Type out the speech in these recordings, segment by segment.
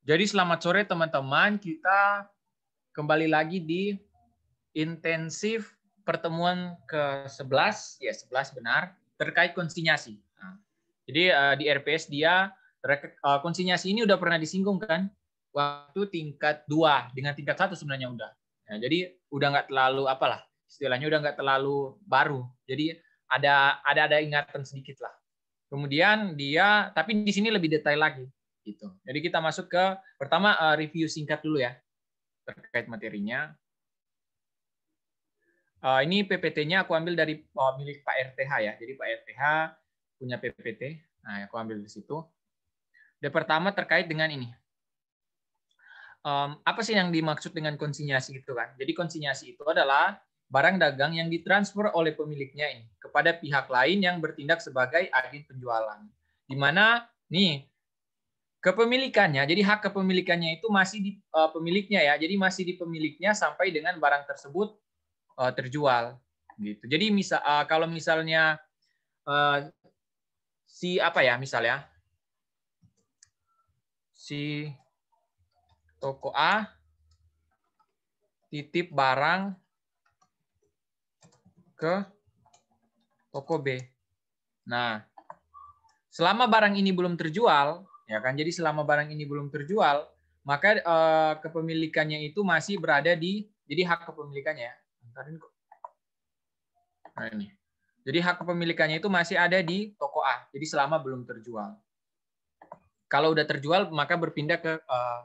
Jadi selamat sore teman-teman, kita kembali lagi di intensif pertemuan ke-11, ya 11 benar, terkait konsinyasi. Nah, jadi di RPS dia konsinyasi ini udah pernah disinggung kan? Waktu tingkat 2 dengan tingkat 1 sebenarnya udah. Nah, jadi udah nggak terlalu apalah, istilahnya udah nggak terlalu baru. Jadi ada ingatan sedikit lah. Kemudian dia, tapi di sini lebih detail lagi. Gitu. Jadi kita masuk ke pertama review singkat dulu ya terkait materinya. Ini PPT-nya aku ambil dari milik Pak RTH ya. Jadi Pak RTH punya PPT. Nah, aku ambil di situ. Yang pertama terkait dengan ini. Apa sih yang dimaksud dengan konsinyasi itu kan? Jadi konsinyasi itu adalah barang dagang yang ditransfer oleh pemiliknya ini kepada pihak lain yang bertindak sebagai agen penjualan. Di mana nih kepemilikannya, jadi hak kepemilikannya itu masih di pemiliknya ya, jadi masih di pemiliknya sampai dengan barang tersebut terjual, gitu. Jadi kalau misalnya si apa ya, misalnya si toko A titip barang ke toko B. Nah, selama barang ini belum terjual, ya kan? Jadi selama barang ini belum terjual, maka kepemilikannya itu masih berada di, jadi hak kepemilikannya. Nah ini. Jadi hak kepemilikannya itu masih ada di toko A. Jadi selama belum terjual. Kalau udah terjual maka berpindah ke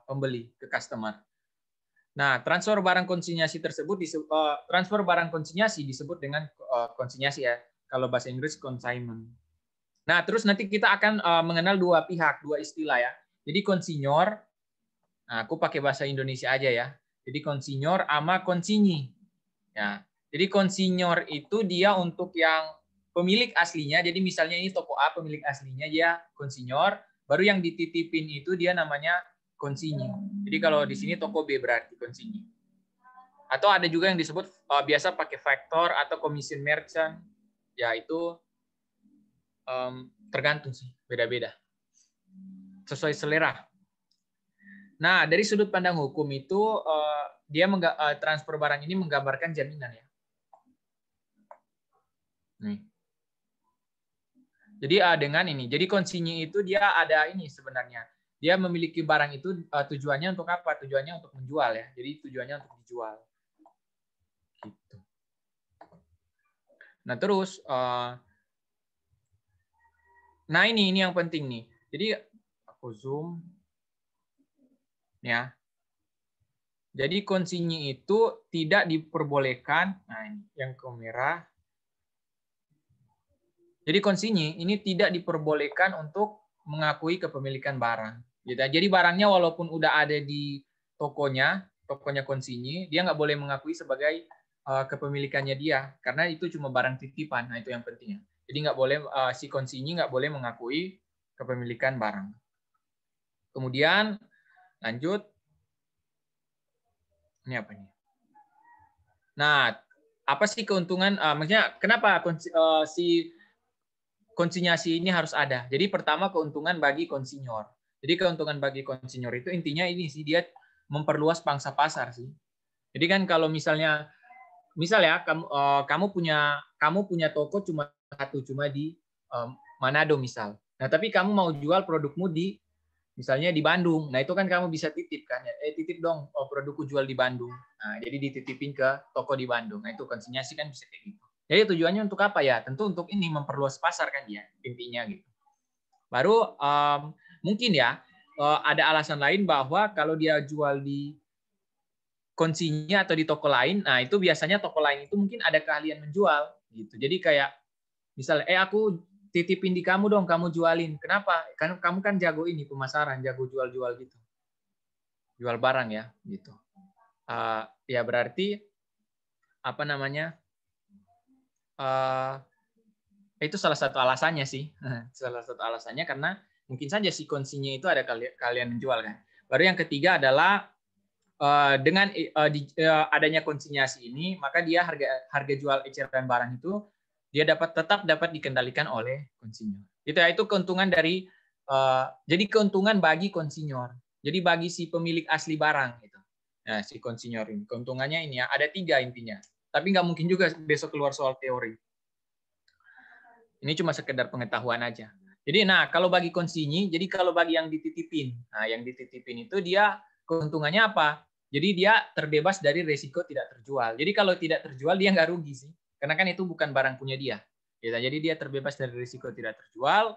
pembeli, ke customer. Nah, transfer barang konsinyasi tersebut transfer barang konsinyasi disebut dengan konsinyasi ya. Kalau bahasa Inggris consignment. Nah, terus nanti kita akan mengenal dua pihak, dua istilah ya. Jadi konsinyor, nah, aku pakai bahasa Indonesia aja ya. Jadi konsinyor sama konsinyi. Ya. Jadi konsinyor itu dia untuk yang pemilik aslinya. Jadi misalnya ini toko A, pemilik aslinya dia konsinyor, baru yang dititipin itu dia namanya konsinyi. Jadi kalau di sini toko B berarti konsinyi. Atau ada juga yang disebut biasa pakai factor atau commission merchant. Ya itu tergantung sih, beda-beda. Sesuai selera. Nah, dari sudut pandang hukum itu dia transfer barang ini menggambarkan jaminan ya. Nih. Jadi dengan ini, jadi konsinyi itu dia ada ini sebenarnya. Dia memiliki barang itu tujuannya untuk apa? Tujuannya untuk menjual ya. Jadi tujuannya untuk dijual. Gitu. Nah terus, nah ini yang penting nih. Jadi aku zoom, ya. Jadi konsinyi itu tidak diperbolehkan. Nah ini yang ke merah. Jadi konsinyi ini tidak diperbolehkan untuk mengakui kepemilikan barang. Gitu. Jadi barangnya walaupun udah ada di tokonya konsinyi, dia nggak boleh mengakui sebagai kepemilikannya dia, karena itu cuma barang titipan. Nah itu yang pentingnya. Jadi nggak boleh si konsinyi nggak boleh mengakui kepemilikan barang. Kemudian lanjut, ini apa nih? Nah, apa sih keuntungan? Maksudnya kenapa si konsinyasi ini harus ada. Jadi pertama keuntungan bagi konsinyor. Jadi keuntungan bagi konsinyor itu intinya ini sih, dia memperluas pangsa pasar sih. Jadi kan kalau misalnya kamu punya toko cuma satu, cuma di Manado misal. Nah, tapi kamu mau jual produkmu di misalnya di Bandung. Nah, itu kan kamu bisa titip kan ya. Titip dong produkku jual di Bandung. Nah, jadi dititipin ke toko di Bandung. Nah, itu konsinyasi kan bisa kayak gitu. Jadi tujuannya untuk apa ya? Tentu untuk ini memperluas pasar kan ya, intinya gitu. Baru mungkin ya ada alasan lain bahwa kalau dia jual di konsinya atau di toko lain, nah itu biasanya toko lain itu mungkin ada keahlian menjual gitu. Jadi kayak misalnya aku titipin di kamu dong, kamu jualin. Kenapa? Kan kamu kan jago ini pemasaran, jago jual-jual gitu. Jual barang ya gitu. Ya berarti apa namanya? Itu salah satu alasannya sih. Salah satu alasannya karena mungkin saja si konsinya itu ada kalian menjual kan. Baru yang ketiga adalah dengan adanya konsinyasi ini, maka dia harga jual eceran barang itu dia tetap dapat dikendalikan oleh konsinyor. Itu keuntungan dari jadi keuntungan bagi konsinyor. Jadi bagi si pemilik asli barang gitu. Nah, si konsinyor ini keuntungannya ini ya, ada 3 intinya. Tapi nggak mungkin juga besok keluar soal teori. Ini cuma sekedar pengetahuan aja. Jadi nah, kalau bagi konsinyi, jadi kalau bagi yang dititipin. Nah, yang dititipin itu dia keuntungannya apa? Jadi dia terbebas dari resiko tidak terjual. Jadi kalau tidak terjual dia nggak rugi sih. Karena kan itu bukan barang punya dia. Jadi dia terbebas dari risiko tidak terjual.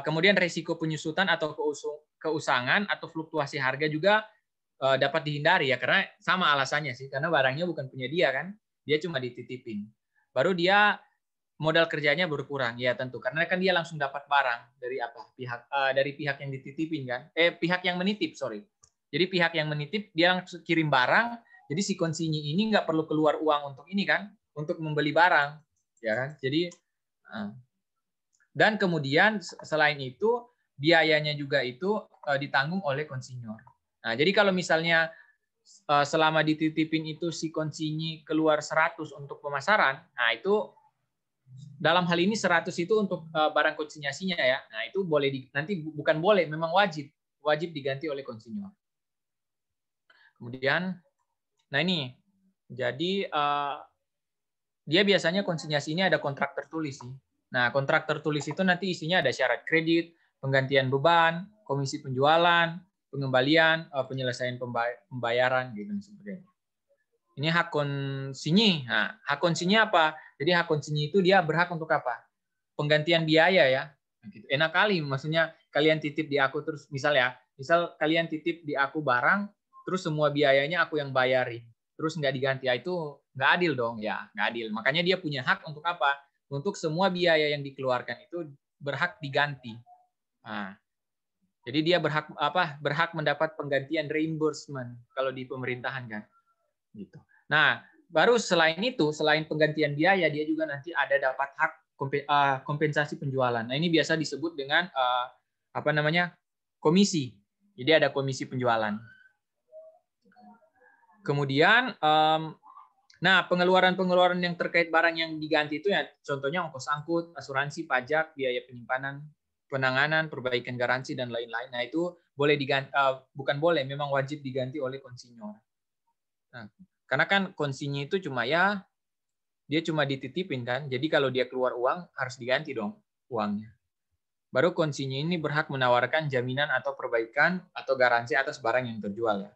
Kemudian risiko penyusutan atau keusangan atau fluktuasi harga juga dapat dihindari ya, karena sama alasannya sih, karena barangnya bukan punya dia kan, dia cuma dititipin. Baru dia modal kerjanya berkurang ya tentu, karena kan dia langsung dapat barang dari dari pihak yang dititipin kan, pihak yang menitip sorry. Jadi pihak yang menitip dia langsung kirim barang, jadi si konsinyi ini nggak perlu keluar uang untuk ini kan, untuk membeli barang ya kan. Jadi dan kemudian selain itu biayanya juga itu ditanggung oleh konsinyor. Nah, jadi kalau misalnya selama dititipin itu si konsinyi keluar 100 untuk pemasaran, nah itu dalam hal ini 100 itu untuk barang konsinyasinya ya. Nah, itu boleh nanti bukan boleh, memang wajib diganti oleh konsinyor. Kemudian nah ini jadi dia biasanya konsinyasi ini ada kontrak tertulis sih. Nah, kontrak tertulis itu nanti isinya ada syarat kredit, penggantian beban, komisi penjualan, pengembalian, penyelesaian pembayaran gitu sebagainya. Ini hak konsinyi. Nah, hak konsinyi apa? Jadi hak konsinyi itu dia berhak untuk apa? Penggantian biaya ya. Enak kali, maksudnya kalian titip di aku terus misal kalian titip di aku barang, terus semua biayanya aku yang bayarin, terus nggak diganti, itu nggak adil dong ya, nggak adil. Makanya dia punya hak untuk apa? Untuk semua biaya yang dikeluarkan itu berhak diganti. Nah, jadi dia berhak mendapat penggantian reimbursement kalau di pemerintahan kan. Gitu. Nah, baru selain itu, selain penggantian biaya, dia juga nanti ada dapat hak kompensasi penjualan. Nah, ini biasa disebut dengan komisi. Jadi ada komisi penjualan. Kemudian, nah pengeluaran yang terkait barang yang diganti itu ya, contohnya ongkos angkut, asuransi, pajak, biaya penyimpanan, penanganan, perbaikan garansi dan lain-lain. Nah, itu boleh diganti, bukan boleh, memang wajib diganti oleh konsinyor. Nah, karena kan konsinyi itu dia cuma dititipin kan, jadi kalau dia keluar uang harus diganti dong uangnya. Baru konsinyi ini berhak menawarkan jaminan atau perbaikan atau garansi atas barang yang terjual ya,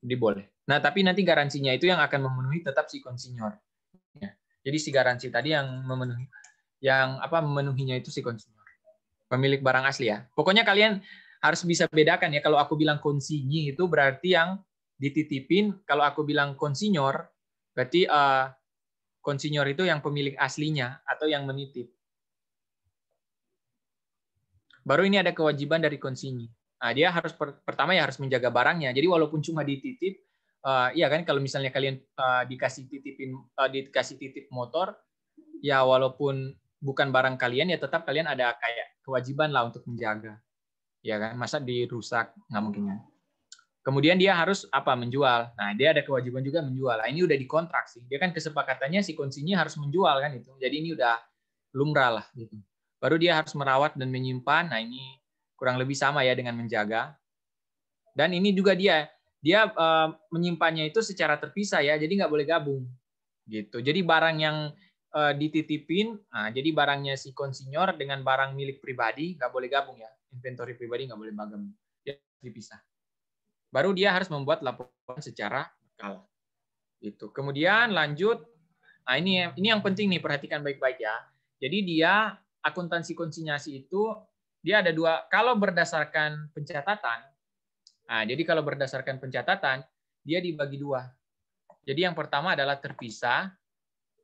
jadi boleh. Nah, tapi nanti garansinya itu yang akan memenuhi tetap si konsinyor. Ya. Jadi si garansi tadi yang memenuhinya itu si konsinyor, pemilik barang asli ya. Pokoknya kalian harus bisa bedakan ya, kalau aku bilang konsinyi itu berarti yang dititipin, kalau aku bilang konsinyor berarti konsinyor itu yang pemilik aslinya atau yang menitip. Baru ini ada kewajiban dari konsinyi. Nah, dia harus pertama ya harus menjaga barangnya. Jadi walaupun cuma dititip, iya kan, kalau misalnya kalian dikasih titip motor, ya walaupun bukan barang kalian ya tetap kalian ada kayak kewajiban lah untuk menjaga. Ya kan, masa dirusak nggak mungkin kan. Kemudian dia harus menjual. Nah, dia ada kewajiban juga menjual. Nah, ini udah dikontrak sih. Dia kan kesepakatannya si konsinyi harus menjual kan itu. Jadi ini udah lumrah lah gitu. Baru dia harus merawat dan menyimpan. Nah, ini kurang lebih sama ya dengan menjaga. Dan ini juga dia menyimpannya itu secara terpisah ya. Jadi nggak boleh gabung gitu. Jadi barang yang dititipin, jadi barangnya si konsinyor dengan barang milik pribadi nggak boleh gabung ya. Inventory pribadi nggak boleh gabung. Dia dipisah. Baru dia harus membuat laporan secara berkala. Gitu. Kemudian lanjut, nah ini yang penting nih, perhatikan baik-baik ya. Jadi dia akuntansi konsinyasi itu dia ada 2. Kalau berdasarkan pencatatan, jadi kalau berdasarkan pencatatan dia dibagi 2. Jadi yang pertama adalah terpisah,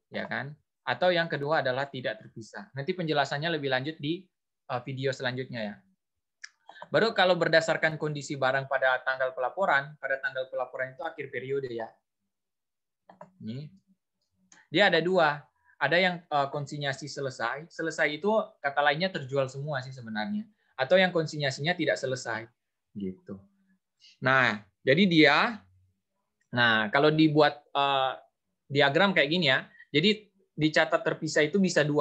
ya kan? Atau yang kedua adalah tidak terpisah. Nanti penjelasannya lebih lanjut di video selanjutnya ya. Baru kalau berdasarkan kondisi barang pada tanggal pelaporan itu akhir periode ya. Ini. Dia ada 2. Ada yang konsinyasi selesai. Selesai itu kata lainnya terjual semua sih sebenarnya. Atau yang konsinyasinya tidak selesai. Gitu. Nah, jadi kalau dibuat diagram kayak gini ya. Jadi dicatat terpisah itu bisa 2.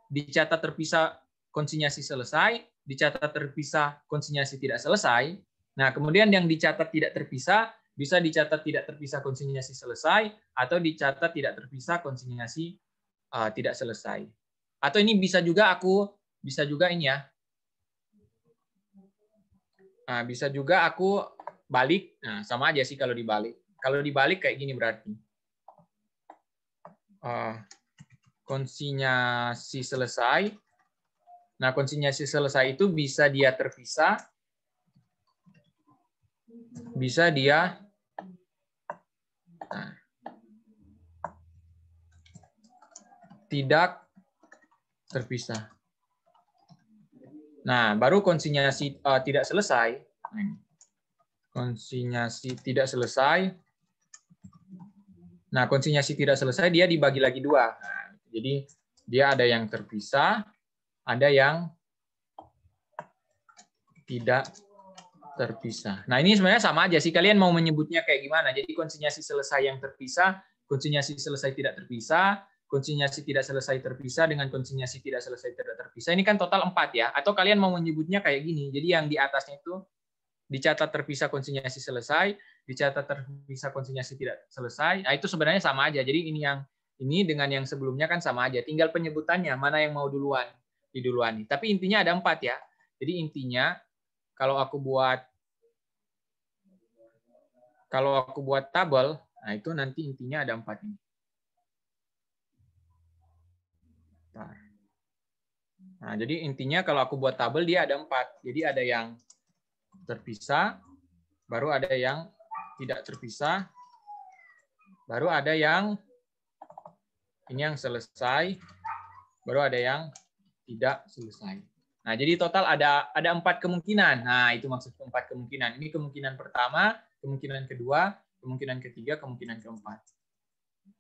Dicatat terpisah konsinyasi selesai, dicatat terpisah konsinyasi tidak selesai, Nah, kemudian yang dicatat tidak terpisah, bisa dicatat tidak terpisah konsinyasi selesai, atau dicatat tidak terpisah konsinyasi tidak selesai. Atau ini bisa juga ini ya. Nah, bisa juga aku balik. Nah, sama aja sih kalau dibalik. Kalau dibalik kayak gini berarti. Konsinyasi selesai. Nah, konsinyasi selesai itu bisa dia terpisah, bisa dia tidak terpisah. Nah, baru konsinyasi tidak selesai. Konsinyasi tidak selesai. Nah, konsinyasi tidak selesai dia dibagi lagi dua. Nah, jadi dia ada yang terpisah, ada yang tidak terpisah. Nah, ini sebenarnya sama aja sih. Kalian mau menyebutnya kayak gimana? Jadi konsinyasi selesai yang terpisah, konsinyasi selesai tidak terpisah, konsinyasi tidak selesai terpisah dengan konsinyasi tidak selesai tidak terpisah. Ini kan total 4 ya. Atau kalian mau menyebutnya kayak gini. Jadi yang di atasnya itu dicatat terpisah konsinyasi selesai, dicatat terpisah konsinyasi tidak selesai. Nah, itu sebenarnya sama aja. Jadi ini dengan yang sebelumnya kan sama aja. Tinggal penyebutannya mana yang mau diduluani. Tapi intinya ada 4 ya. Jadi intinya kalau aku buat tabel, nah itu nanti intinya ada 4 ini. Nah, jadi intinya kalau aku buat tabel dia ada 4. Jadi ada yang terpisah, baru ada yang tidak terpisah, baru ada yang ini yang selesai, baru ada yang tidak selesai. Nah, jadi total ada 4 kemungkinan. Nah, itu maksud 4 kemungkinan. Ini kemungkinan pertama, kemungkinan kedua, kemungkinan ketiga, kemungkinan keempat.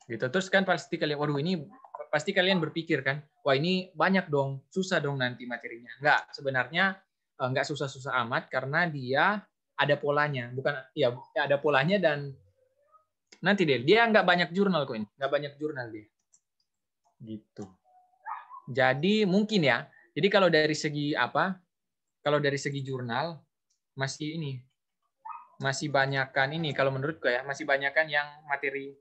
Gitu. Terus kan pasti kalian, waduh ini pasti kalian berpikir kan, wah ini banyak dong, susah dong nanti materinya. Enggak, sebenarnya enggak susah-susah amat karena dia ada polanya. Bukan ya ada polanya dan nanti deh, dia nggak banyak jurnal kok ini. Nggak banyak jurnal dia. Gitu. Jadi mungkin ya, jadi kalau dari segi kalau dari segi jurnal masih banyakkan ini kalau menurutku ya, masih banyakkan yang materi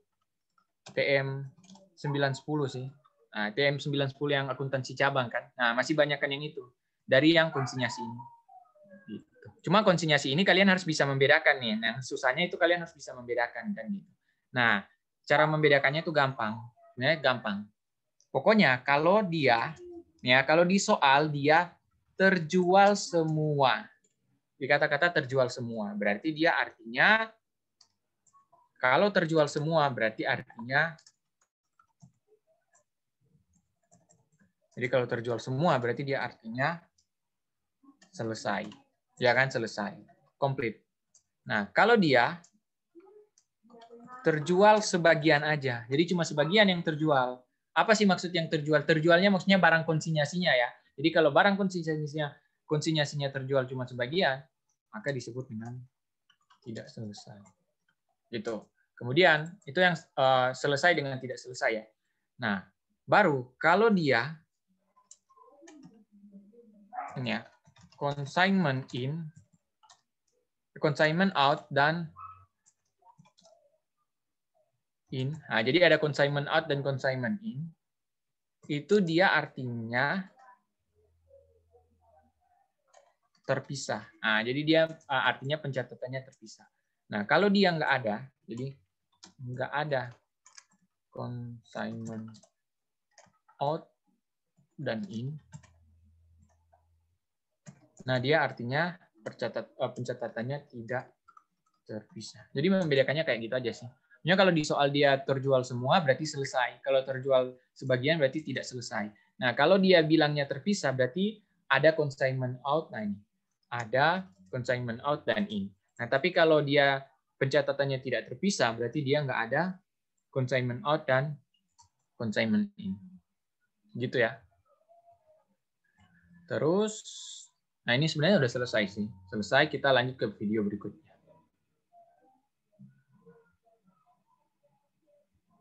TM 910 sih. Nah, TM 910 yang akuntansi cabang kan. Nah, masih banyakkan yang itu dari yang konsinyasi ini. Gitu. Cuma konsinyasi ini kalian harus bisa membedakan nih. Nah, susahnya itu kalian harus bisa membedakan kan gitu. Nah, cara membedakannya itu gampang. Sebenarnya gampang. Pokoknya kalau kalau di soal dia terjual semua. Di kata-kata terjual semua, berarti dia artinya kalau terjual semua berarti artinya jadi kalau terjual semua berarti dia artinya selesai. Ya kan selesai. Komplit. Nah, kalau dia terjual sebagian aja. Jadi cuma sebagian yang terjual. Apa sih maksud yang terjual? Terjualnya maksudnya barang konsinyasinya ya. Jadi kalau barang konsinyasinya terjual cuma sebagian, maka disebut dengan tidak selesai. Gitu. Kemudian itu yang selesai dengan tidak selesai ya. Nah, baru kalau dia ini ya, consignment in, consignment out dan in. Nah, jadi ada consignment out dan consignment in. Itu dia artinya terpisah. Nah, jadi dia artinya pencatatannya terpisah. Nah, kalau dia nggak ada, jadi nggak ada consignment out dan in. Nah, dia artinya pencatatannya tidak terpisah. Jadi membedakannya kayak gitu aja sih. Maksudnya kalau di soal dia terjual semua berarti selesai. Kalau terjual sebagian berarti tidak selesai. Nah, kalau dia bilangnya terpisah berarti ada consignment out. Nah, ini ada consignment out dan in. Nah, tapi kalau dia pencatatannya tidak terpisah berarti dia nggak ada consignment out dan consignment in. Gitu ya. Terus, nah ini sebenarnya udah selesai sih. Selesai, kita lanjut ke video berikutnya.